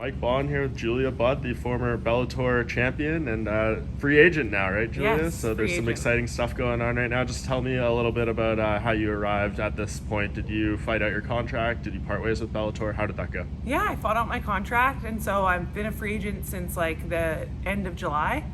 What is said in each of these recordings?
Mike Bohn here with Julia Budd, the former Bellator champion and free agent now, right, Julia? Yes, So free there's some agent. exciting stuff going on right now. Just tell me a little bit about how you arrived at this point. Did you fight out your contract? Did you part ways with Bellator? How did that go? Yeah, I fought out my contract, and so I've been a free agent since like the end of July,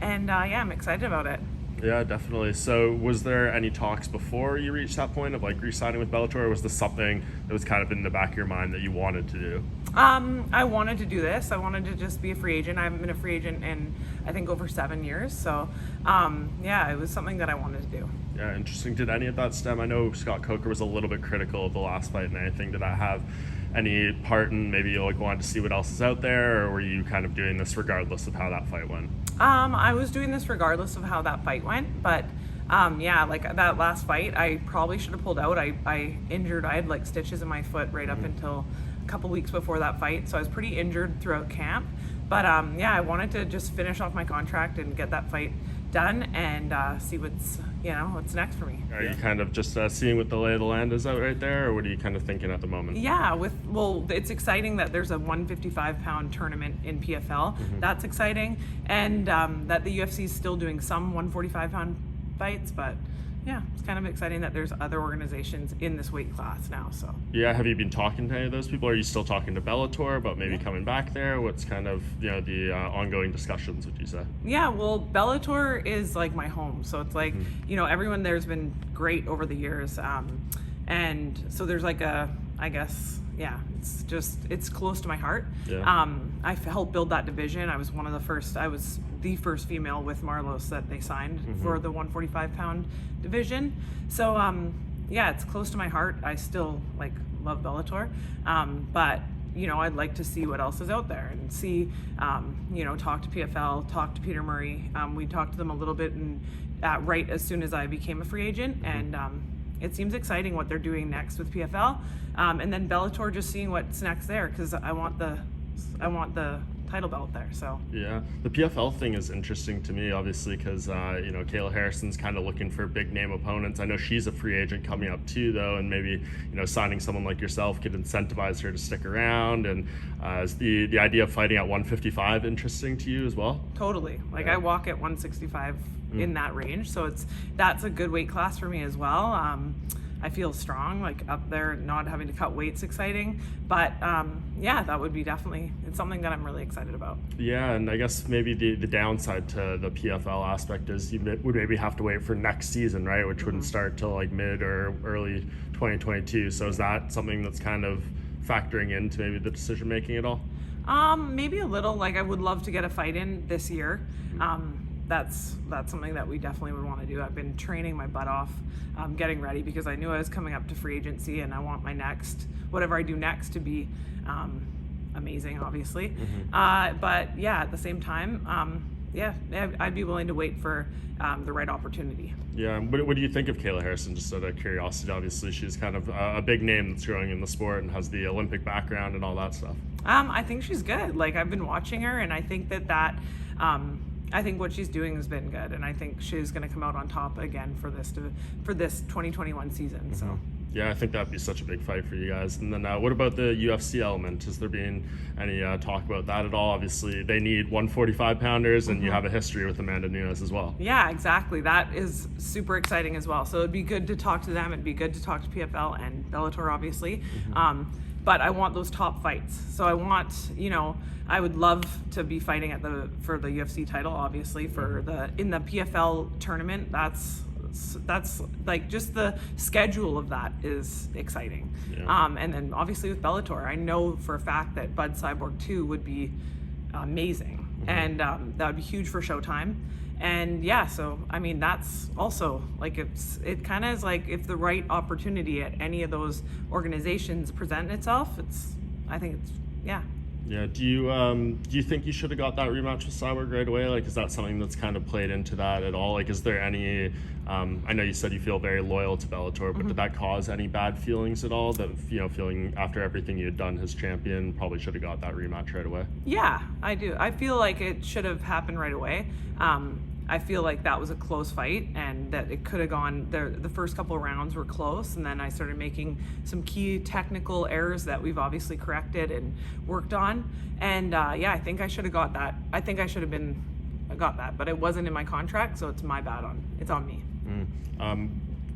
and yeah, I'm excited about it. Yeah, definitely. So was there any talks before you reached that point of like re-signing with Bellator, or was this something that was kind of in the back of your mind that you wanted to do? I wanted to do this. I wanted to just be a free agent. I haven't been a free agent in I think over 7 years. So, yeah, it was something that I wanted to do. Yeah, interesting. Did any of that stem? I know Scott Coker was a little bit critical of the last fight and anything. Did that have any part in maybe you like wanted to see what else is out there, or were you kind of doing this regardless of how that fight went? I was doing this regardless of how that fight went, but yeah, like that last fight, I probably should have pulled out. I injured. I had like stitches in my foot right up until a couple weeks before that fight, so I was pretty injured throughout camp. But yeah, I wanted to just finish off my contract and get that fight done and see what's next for me. Are you kind of just seeing what the lay of the land is out right there, or what are you kind of thinking at the moment? Yeah, it's exciting that there's a 155-pound tournament in PFL. That's exciting, and that the UFC is still doing some 145-pound fights. But yeah, it's kind of exciting that there's other organizations in this weight class now. So Yeah, have you been talking to any of those people? Are you still talking to Bellator about maybe coming back there? What's kind of the ongoing discussions? Would you say? yeah, well, Bellator is like my home, so it's like everyone there's been great over the years, and so there's like I guess yeah, it's close to my heart. Yeah. I helped build that division. I was the first female with Marlos that they signed for the 145-pound division. So yeah, it's close to my heart. I still like love Bellator, but I'd like to see what else is out there and see, talk to PFL, talk to Peter Murray. We talked to them a little bit right as soon as I became a free agent, and it seems exciting what they're doing next with PFL, and then Bellator, just seeing what's next there, because I want the title belt there. So Yeah, the PFL thing is interesting to me, obviously, because Kayla Harrison's kind of looking for big name opponents. I know she's a free agent coming up too, though, and maybe signing someone like yourself could incentivize her to stick around. And is the idea of fighting at 155 interesting to you as well? totally, like Yeah. I walk at 165 in that range, so that's a good weight class for me as well. I feel strong, like up there, not having to cut weight's exciting. But yeah, that would be it's something that I'm really excited about. Yeah, and I guess maybe the downside to the PFL aspect is you would maybe have to wait for next season, right? Which wouldn't start till like mid or early 2022. So is that something that's kind of factoring into maybe the decision making at all? Maybe a little. Like I would love to get a fight in this year. That's something that we definitely would want to do. I've been training my butt off, getting ready, because I knew I was coming up to free agency, and I want my whatever I do next to be amazing, obviously. But yeah, at the same time, yeah, I'd be willing to wait for the right opportunity. Yeah, what do you think of Kayla Harrison, just out of curiosity? Obviously, she's kind of a big name that's growing in the sport and has the Olympic background and all that stuff. I think she's good. Like I've been watching her, and I think I think what she's doing has been good, and I think she's going to come out on top again for this 2021 season. So Yeah, I think that'd be such a big fight for you guys. And then what about the UFC element? Has there been any talk about that at all? Obviously, they need 145-pounders, and you have a history with Amanda Nunes as well. yeah, exactly. That is super exciting as well. So it'd be good to talk to them. It'd be good to talk to PFL and Bellator, obviously. But I want those top fights. So I want, I would love to be fighting for the UFC title, obviously, in the PFL tournament. That's like just the schedule of that is exciting. Yeah. And then obviously with Bellator, I know for a fact that Bud Cyborg 2 would be amazing, and that would be huge for Showtime. And yeah, so I mean, that's also like it kind of is like, if the right opportunity at any of those organizations present itself, I think it's yeah. Yeah. Do you think you should have got that rematch with Cyborg right away? Like, is that something that's kind of played into that at all? Like, is there any? I know you said you feel very loyal to Bellator, but did that cause any bad feelings at all? That feeling after everything you had done as champion, probably should have got that rematch right away. Yeah, I do. I feel like it should have happened right away. I feel like that was a close fight, and that it could have gone the first couple of rounds were close, and then I started making some key technical errors that we've obviously corrected and worked on. And I think I should have got that. I think I should have got that, but it wasn't in my contract, so it's my bad. It's on me.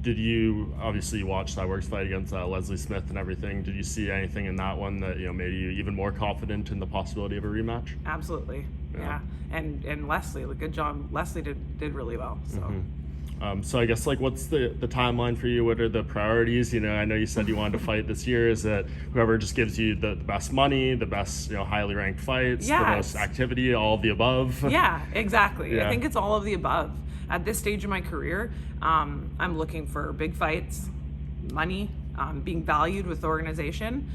Did you, obviously you watched Cyborg's fight against Leslie Smith and everything, did you see anything in that one that made you even more confident in the possibility of a rematch? Absolutely. Yeah. And Leslie, good job. Leslie did really well. So so I guess what's the timeline for you? What are the priorities? I know you said you wanted to fight this year. Is it whoever just gives you the best money, the best highly ranked fights, the most activity, all of the above? Yeah, exactly. Yeah. I think it's all of the above. At this stage of my career, I'm looking for big fights, money, being valued with the organization,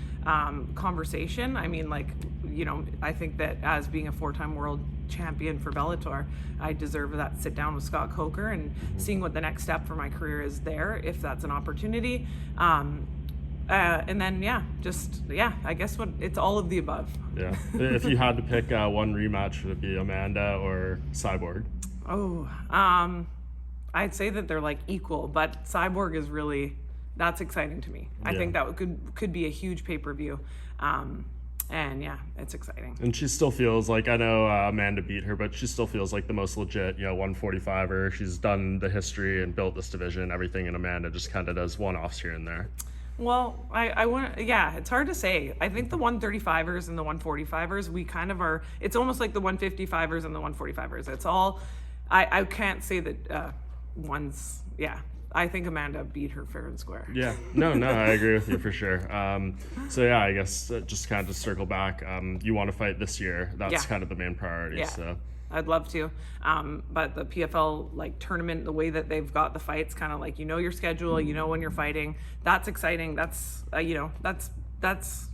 conversation. I mean, I think that as being a 4-time world champion for Bellator, I deserve that sit down with Scott Coker and seeing what the next step for my career is there, if that's an opportunity. And then, I guess it's all of the above. Yeah. If you had to pick one rematch, would it be Amanda or Cyborg? Oh, I'd say that they're equal, but Cyborg is that's exciting to me. I think that could be a huge pay-per-view. And it's exciting. And she still feels I know Amanda beat her, but she still feels like the most legit, 145er. She's done the history and built this division, everything, and Amanda just kind of does one-offs here and there. Well, I want, it's hard to say. I think the 135ers and the 145ers, we kind of are, it's almost like the 155ers and the 145ers. It's all, I can't say that I think Amanda beat her fair and square. Yeah, no, I agree with you for sure. I guess just kind of to circle back, you want to fight this year. That's kind of the main priority. Yeah. So I'd love to. But the PFL tournament, the way that they've got the fights, kind of your schedule, when you're fighting, that's exciting. That's that's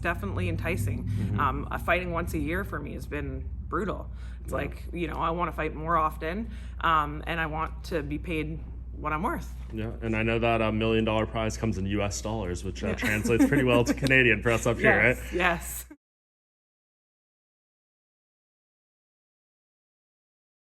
definitely enticing. Fighting once a year for me has been brutal. It's I want to fight more often, and I want to be paid what I'm worth. Yeah, and I know that $1 million prize comes in US dollars, which translates pretty well to Canadian for us up here, right? Yes.